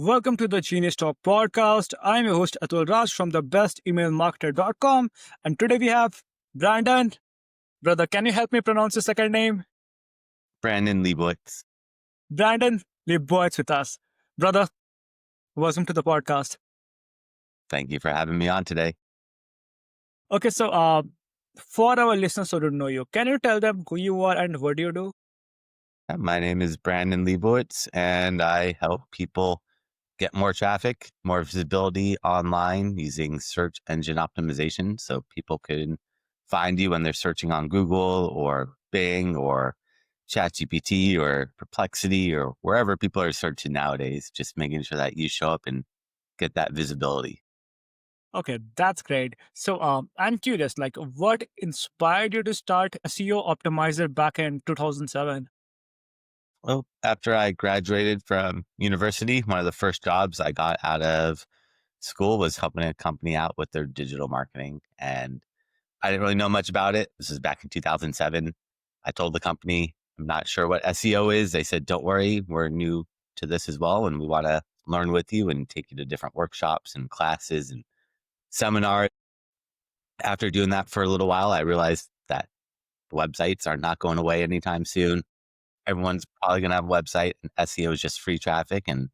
Welcome to the Genius Talk podcast. I'm your host Atul Raj from the bestemailmarketer.com. And today we have Brandon. Brother, can you help me pronounce your second name? Brandon Leibowitz. Brandon Leibowitz with us. Brother, welcome to the podcast. Thank you for having me on today. Okay, so for our listeners who don't know you, can you tell them who you are and what do you do? My name is Brandon Leibowitz, and I help people get more traffic, more visibility online using search engine optimization. So people can find you when they're searching on Google or Bing or ChatGPT or Perplexity or wherever people are searching nowadays, just making sure that you show up and get that visibility. Okay, that's great. So I'm curious, what inspired you to start SEO Optimizer back in 2007? Well, after I graduated from university, one of the first jobs I got out of school was helping a company out with their digital marketing. And I didn't really know much about it. This was back in 2007. I told the company, I'm not sure what SEO is. They said, don't worry, we're new to this as well. And we want to learn with you and take you to different workshops and classes and seminars. After doing that for a little while, I realized that websites are not going away anytime soon. Everyone's probably going to have a website, and SEO is just free traffic, and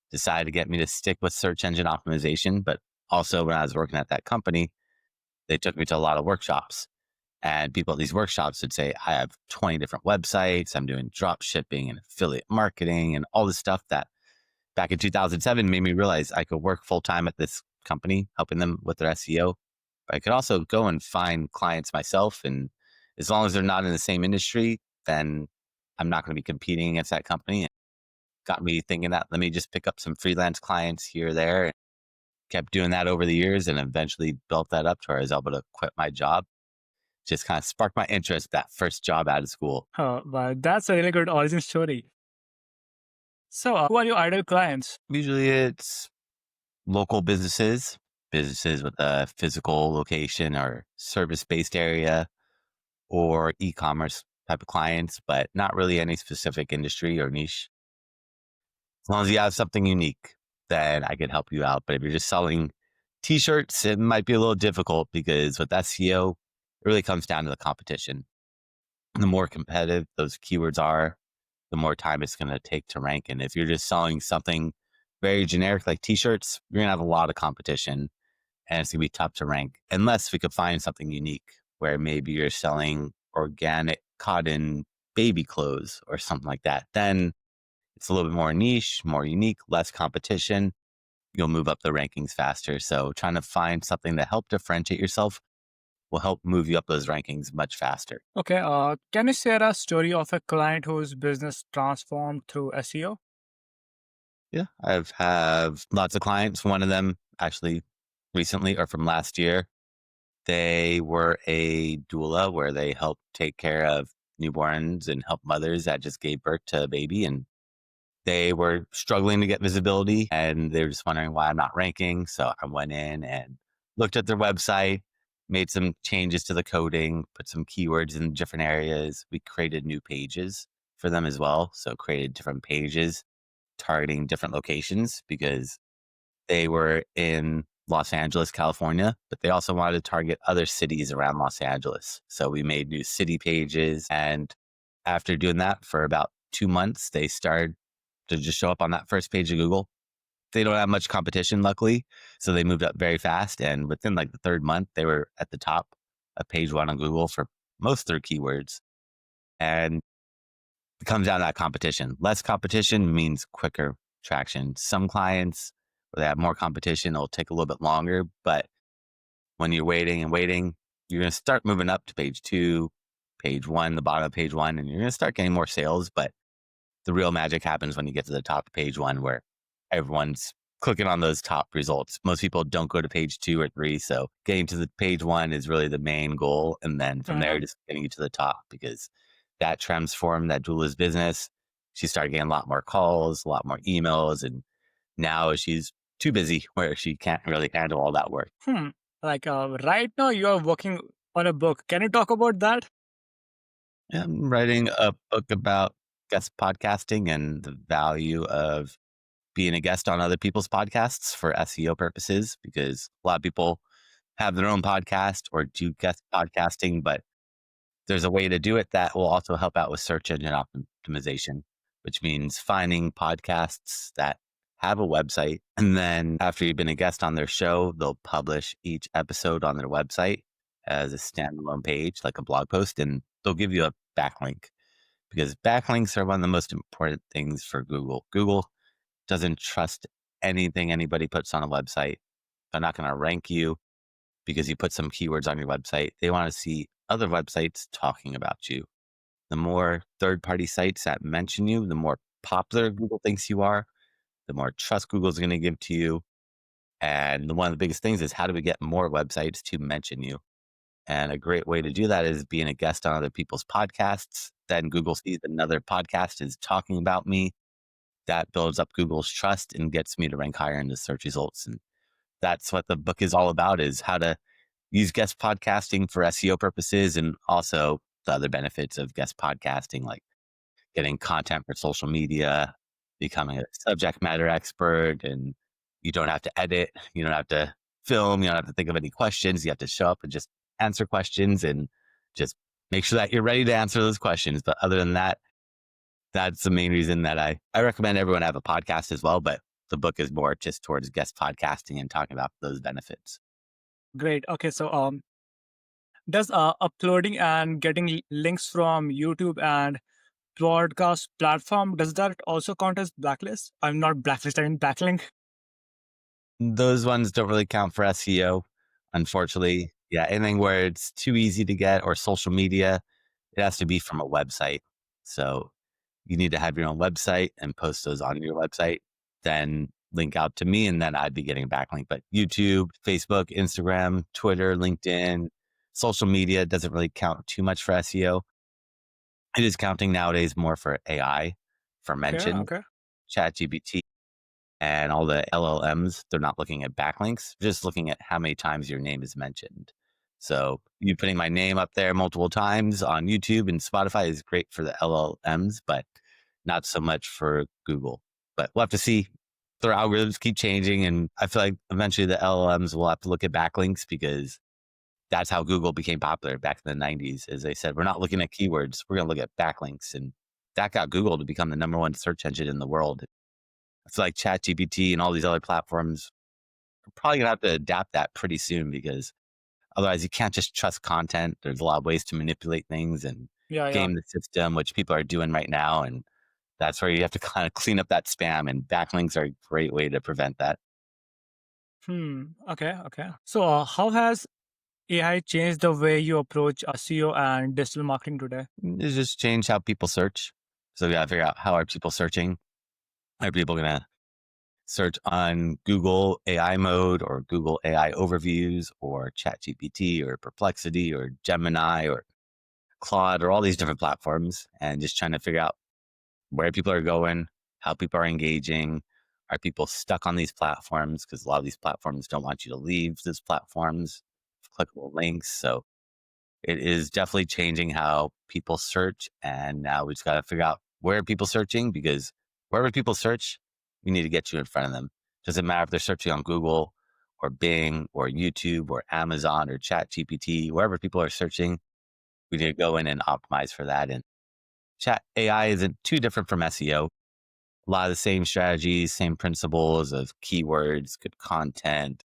decided to get me to stick with search engine optimization. But also when I was working at that company, they took me to a lot of workshops, and people at these workshops would say, I have 20 different websites. I'm doing drop shipping and affiliate marketing and all this stuff that back in 2007 made me realize I could work full time at this company, helping them with their SEO. But I could also go and find clients myself. And as long as they're not in the same industry, then I'm not going to be competing against that company. Got me thinking that let me just pick up some freelance clients here or there. Kept doing that over the years and eventually built that up to where I was able to quit my job. Just kind of sparked my interest that first job out of school. Oh, wow, that's a really good origin story. So who are your ideal clients? Usually it's local businesses with a physical location or service-based area, or e-commerce type of clients, but not really any specific industry or niche. As long as you have something unique, then I could help you out. But if you're just selling t-shirts, it might be a little difficult because with SEO, it really comes down to the competition. The more competitive those keywords are, the more time it's going to take to rank. And if you're just selling something very generic like t-shirts, you're going to have a lot of competition and it's going to be tough to rank unless we could find something unique where maybe you're selling organic cotton baby clothes or something like that. Then it's a little bit more niche, more unique, less competition. You'll move up the rankings faster. So trying to find something to help differentiate yourself will help move you up those rankings much faster. Okay, can you share a story of a client whose business transformed through SEO? Yeah, I've have lots of clients. One of them actually recently or from last year, they were a doula where they help take care of newborns and help mothers that just gave birth to a baby. And they were struggling to get visibility and they were just wondering why I'm not ranking. So I went in and looked at their website, made some changes to the coding, put some keywords in different areas. We created new pages for them as well. So created different pages targeting different locations because they were in Los Angeles, California, but they also wanted to target other cities around Los Angeles. So we made new city pages. And after doing that for about 2 months, they started to just show up on that first page of Google. They don't have much competition, luckily. So they moved up very fast. And within like the third month, they were at the top of page 1 on Google for most of their keywords. And it comes down to that competition. Less competition means quicker traction. Some clients, where they have more competition, it'll take a little bit longer. But when you're waiting and waiting, you're going to start moving up to page 2, page 1, the bottom of page 1, and you're going to start getting more sales. But the real magic happens when you get to the top of page 1 where everyone's clicking on those top results. Most people don't go to page 2 or 3. So getting to the page 1 is really the main goal. And then from there, just getting you to the top because that transformed that doula's business. She started getting a lot more calls, a lot more emails. And now she's too busy where she can't really handle all that work. Right now you are working on a book. Can you talk about that? I'm writing a book about guest podcasting and the value of being a guest on other people's podcasts for SEO purposes, because a lot of people have their own podcast or do guest podcasting, but there's a way to do it that will also help out with search engine optimization, which means finding podcasts that have a website. And then after you've been a guest on their show, they'll publish each episode on their website as a standalone page, like a blog post, and they'll give you a backlink, because backlinks are one of the most important things for Google. Google doesn't trust anything anybody puts on a website. They're not going to rank you because you put some keywords on your website. They want to see other websites talking about you. The more third-party sites that mention you, the more popular Google thinks you are, the more trust Google's going to give to you. And one of the biggest things is, how do we get more websites to mention you? And a great way to do that is being a guest on other people's podcasts. Then Google sees another podcast is talking about me. That builds up Google's trust and gets me to rank higher in the search results. And that's what the book is all about, is how to use guest podcasting for SEO purposes, and also the other benefits of guest podcasting, like getting content for social media, becoming a subject matter expert, and you don't have to edit, you don't have to film, you don't have to think of any questions. You have to show up and just answer questions and just make sure that you're ready to answer those questions. But other than that, that's the main reason that I recommend everyone have a podcast as well. But the book is more just towards guest podcasting and talking about those benefits. Great. Okay, so does uploading and getting links from YouTube and broadcast platform, does that also count as blacklist? I'm not blacklist, I mean backlink. Those ones don't really count for SEO, unfortunately. Yeah, anything where it's too easy to get, or social media, it has to be from a website. So you need to have your own website and post those on your website, then link out to me, and then I'd be getting a backlink. But YouTube, Facebook, Instagram, Twitter, LinkedIn, social media doesn't really count too much for SEO. It is counting nowadays more for AI, for Okay, mention, okay. ChatGPT, and all the LLMs. They're not looking at backlinks, just looking at how many times your name is mentioned. So you putting my name up there multiple times on YouTube and Spotify is great for the LLMs, but not so much for Google. But we'll have to see. Their algorithms keep changing, and I feel like eventually the LLMs will have to look at backlinks, because that's how Google became popular back in the 90s. Is they said, we're not looking at keywords, we're going to look at backlinks. And that got Google to become the number one search engine in the world. I feel like ChatGPT and all these other platforms are probably going to have to adapt that pretty soon, because otherwise you can't just trust content. There's a lot of ways to manipulate things and Yeah, yeah. game the system, which people are doing right now. And that's where you have to kind of clean up that spam, and backlinks are a great way to prevent that. Okay, okay. So how has AI changed the way you approach SEO and digital marketing today? It's just change how people search. So we got to figure out, how are people searching? Are people going to search on Google AI mode, or Google AI overviews, or ChatGPT, or Perplexity, or Gemini, or Claude, or all these different platforms, and just trying to figure out where people are going, how people are engaging. Are people stuck on these platforms? Because a lot of these platforms don't want you to leave these platforms, clickable links. So it is definitely changing how people search. And now we just got to figure out, where are people searching? Because wherever people search, we need to get you in front of them. Doesn't matter if they're searching on Google or Bing or YouTube or Amazon or ChatGPT, wherever people are searching, we need to go in and optimize for that. And chat AI isn't too different from SEO. A lot of the same strategies, same principles of keywords, good content,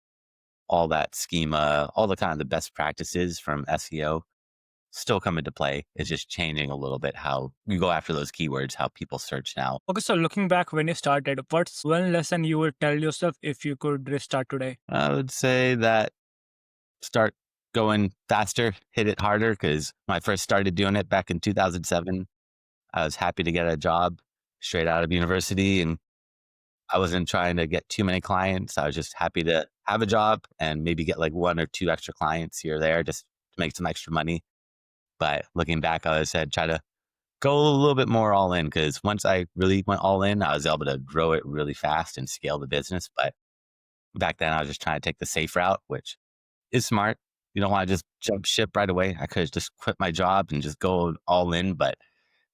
all that schema, all the kind of the best practices from SEO still come into play. It's just changing a little bit how you go after those keywords, how people search now. Okay, so looking back when you started, what's one lesson you would tell yourself if you could restart today? I would say that start going faster, hit it harder, because when I first started doing it back in 2007, I was happy to get a job straight out of university, and I wasn't trying to get too many clients. I was just happy to have a job and maybe get like one or two extra clients here or there, just to make some extra money. But looking back, I said, try to go a little bit more all in, because once I really went all in, I was able to grow it really fast and scale the business. But back then, I was just trying to take the safe route, which is smart. You don't want to just jump ship right away. I could have just quit my job and just go all in, but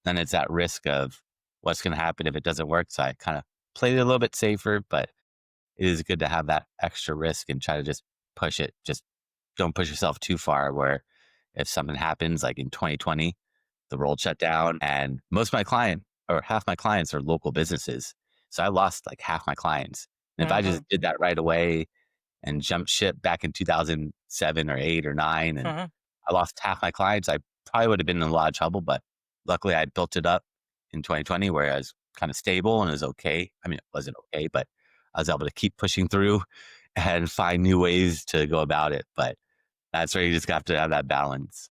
then it's that risk of what's going to happen if it doesn't work. So I kind of played it a little bit safer, but it is good to have that extra risk and try to just push it. Just don't push yourself too far where if something happens like in 2020, the world shut down and most of my client or half my clients are local businesses. So I lost like half my clients. And if I Mm-hmm. just did that right away and jumped ship back in 2007 or 8 or 9 and Mm-hmm. I lost half my clients, I probably would have been in a lot of trouble. But luckily I built it up in 2020 where I was kind of stable and it was okay. I mean, it wasn't okay, but I was able to keep pushing through and find new ways to go about it. But that's where you just have to have that balance.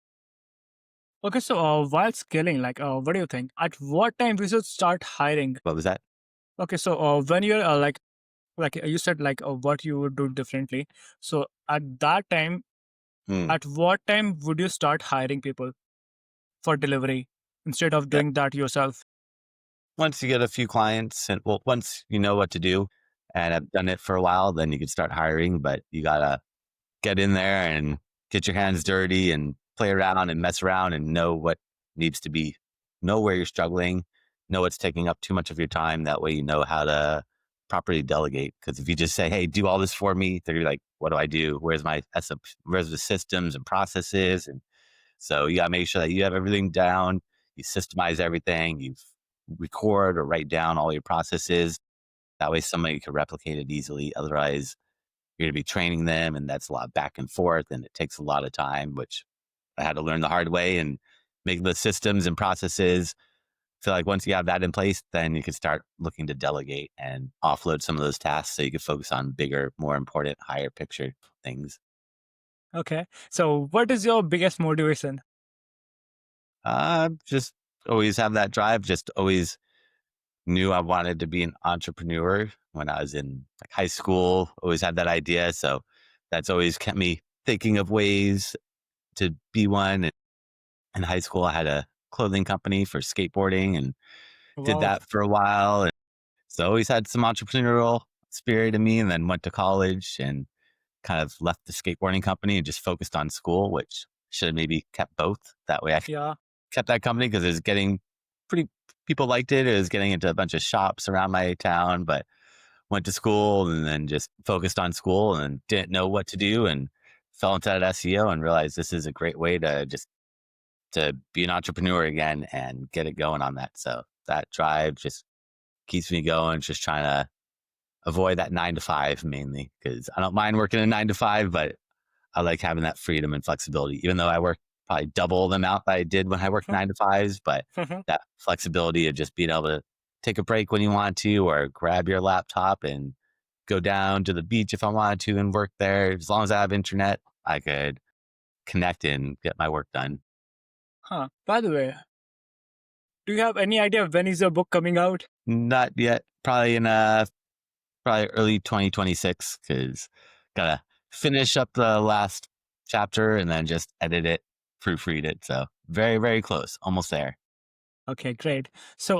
Okay, so while scaling, like, what do you think? At what time we should start hiring? What was that? Okay, so when you're like you said, like what you would do differently. So at that time, Hmm. at what time would you start hiring people for delivery instead of Yeah. doing that yourself? Once you get a few clients and well, once you know what to do and have done it for a while, then you can start hiring, but you gotta get in there and get your hands dirty and play around and mess around and know what needs to be, know where you're struggling, know what's taking up too much of your time. That way you know how to properly delegate. Because if you just say, hey, do all this for me, they're like, what do I do? Where's my SOP, where's the systems and processes? And so you gotta make sure that you have everything down, you systemize everything, you record or write down all your processes. That way somebody can replicate it easily. Otherwise, you're going to be training them, and that's a lot of back and forth, and it takes a lot of time, which I had to learn the hard way and make the systems and processes. Feel like once you have that in place, then you can start looking to delegate and offload some of those tasks so you can focus on bigger, more important, higher picture things. Okay, so what is your biggest motivation? Just always have that drive. Just always knew I wanted to be an entrepreneur when I was in like high school. Always had that idea, so that's always kept me thinking of ways to be one. In high school, I had a clothing company for skateboarding and did Wow. that for a while. And so I always had some entrepreneurial spirit in me, and then went to college and kind of left the skateboarding company and just focused on school, which should have maybe kept both. That way I Yeah. kept that company because it was getting pretty, people liked it. It was getting into a bunch of shops around my town, but went to school and then just focused on school and didn't know what to do and fell into that SEO and realized this is a great way to just to be an entrepreneur again and get it going on that. So that drive just keeps me going, just trying to avoid that 9 to 5 mainly because I don't mind working a 9 to 5, but I like having that freedom and flexibility, even though I work probably double the amount that I did when I worked 9 to 5s, but that flexibility of just being able to take a break when you want to, or grab your laptop and go down to the beach if I wanted to and work there. As long as I have internet, I could connect and get my work done. Huh. By the way, do you have any idea when is your book coming out? Not yet. Probably in probably early 2026 because gotta finish up the last chapter and then just edit it, proofread it. So very, very close, almost there. Okay, great. So,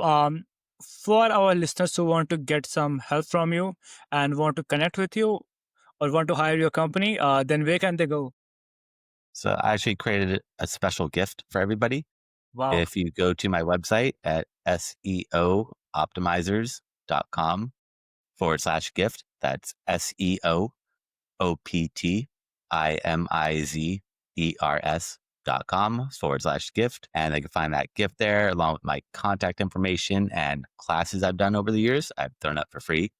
for our listeners who want to get some help from you and want to connect with you or want to hire your company, then where can they go? So I actually created a special gift for everybody. Wow. If you go to my website at seooptimizers.com/gift, that's SEOoptimizers.com/gift. And they can find that gift there along with my contact information and classes I've done over the years. I've thrown up for free.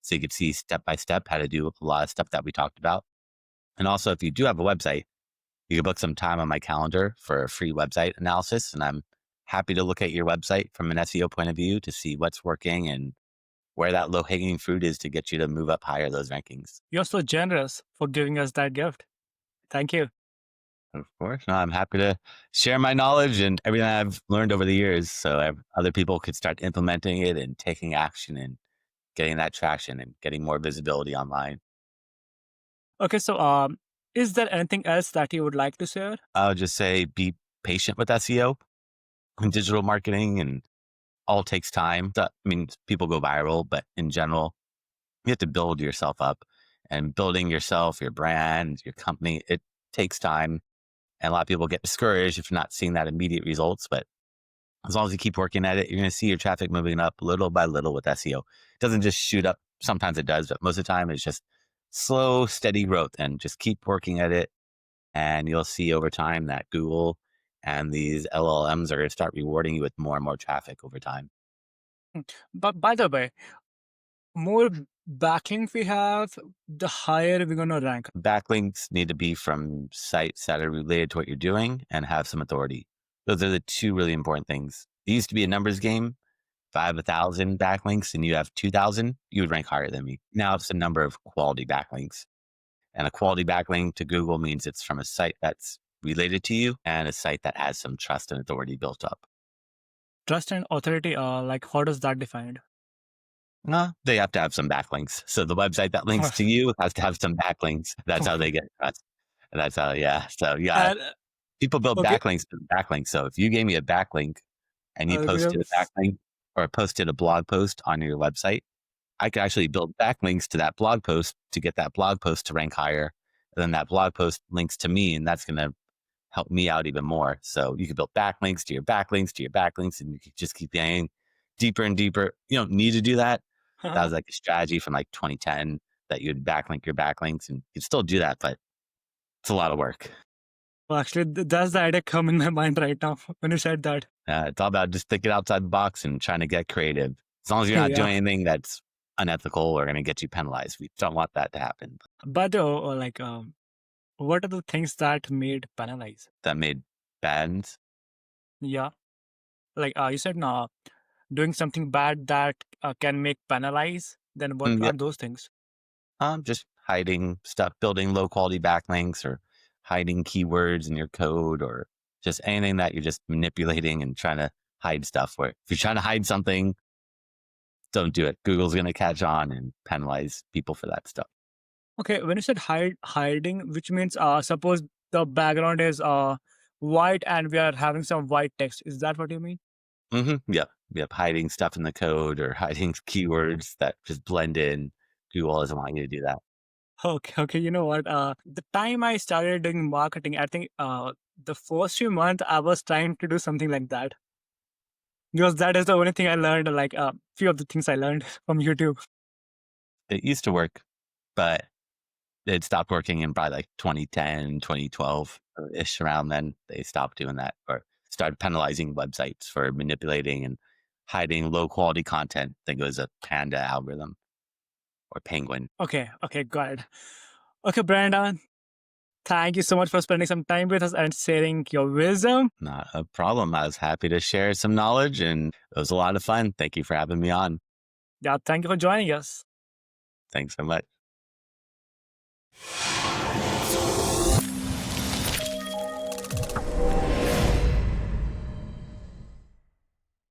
So you can see step by step how to do a lot of stuff that we talked about. And also, if you do have a website, you can book some time on my calendar for a free website analysis. And I'm happy to look at your website from an SEO point of view to see what's working and where that low hanging fruit is to get you to move up higher those rankings. You're so generous for giving us that gift. Thank you. Of course. No, I'm happy to share my knowledge and everything I've learned over the years so other people could start implementing it and taking action and getting that traction and getting more visibility online. Okay, so is there anything else that you would like to share? I would just say be patient with SEO and digital marketing and all takes time. I mean, people go viral, but in general, you have to build yourself up and building yourself, your brand, your company. It takes time. And a lot of people get discouraged if you're not seeing that immediate results, but As long as you keep working at it, you're going to see your traffic moving up little by little with SEO. It doesn't just shoot up. Sometimes it does, but most of the time it's just slow, steady growth, and just keep working at it. And you'll see over time that Google and these LLMs are going to start rewarding you with more and more traffic over time. Mm. But by the way, more backlinks we have, the higher we're gonna rank. Backlinks need to be from sites that are related to what you're doing and have some authority. Those are the two really important things. It used to be a numbers game. If I have 1,000 backlinks and you have 2,000, you would rank higher than me. Now it's the number of quality backlinks. And a quality backlink to Google means it's from a site that's related to you and a site that has some trust and authority built up. Trust and authority, like how does that defined? No, they have to have some backlinks. So the website that links to you has to have some backlinks. That's how Okay. they get trust. And that's how, yeah. So yeah, And people build okay, backlinks to backlinks. So if you gave me a backlink and you okay, posted a backlink or posted a blog post on your website, I could actually build backlinks to that blog post to get that blog post to rank higher. And then that blog post links to me, and that's going to help me out even more. So you could build backlinks to your backlinks to your backlinks, and you could just keep getting deeper and deeper. You don't need to do that. That uh-huh. was like a strategy from like 2010 that you'd backlink your backlinks, and you still do that, but it's a lot of work. Well, actually, that's the idea come in my mind right now when you said that. It's all about just thinking outside the box and trying to get creative. As long as you're not Yeah. doing anything that's unethical or going to get you penalized, we don't want that to happen. But like, what are the things that made penalize? That made bad. Yeah, like you said, no, doing something bad that can make penalize. Then what are Yep. those things? Just hiding stuff, building low quality backlinks or hiding keywords in your code or just anything that you're just manipulating and trying to hide stuff. Where if you're trying to hide something, don't do it. Google's going to catch on and penalize people for that stuff. Okay, when you said hiding, which means suppose the background is white and we are having some white text. Is that what you mean? Yep. Yep. Hiding stuff in the code or hiding keywords that just blend in. Google doesn't want you to do that. Okay, okay. You know what? The time I started doing marketing, I think the first few months I was trying to do something like that because that is the only thing I learned. Like few of the things I learned from YouTube. It used to work, but it stopped working in probably like 2010, 2012 ish around then. They stopped doing that or started penalizing websites for manipulating and hiding low quality content. I think it was a Panda algorithm or Penguin. Okay, okay, got it. Okay, Brandon, thank you so much for spending some time with us and sharing your wisdom. Not a problem. I was happy to share some knowledge and it was a lot of fun. Thank you for having me on. Yeah, thank you for joining us. Thanks so much.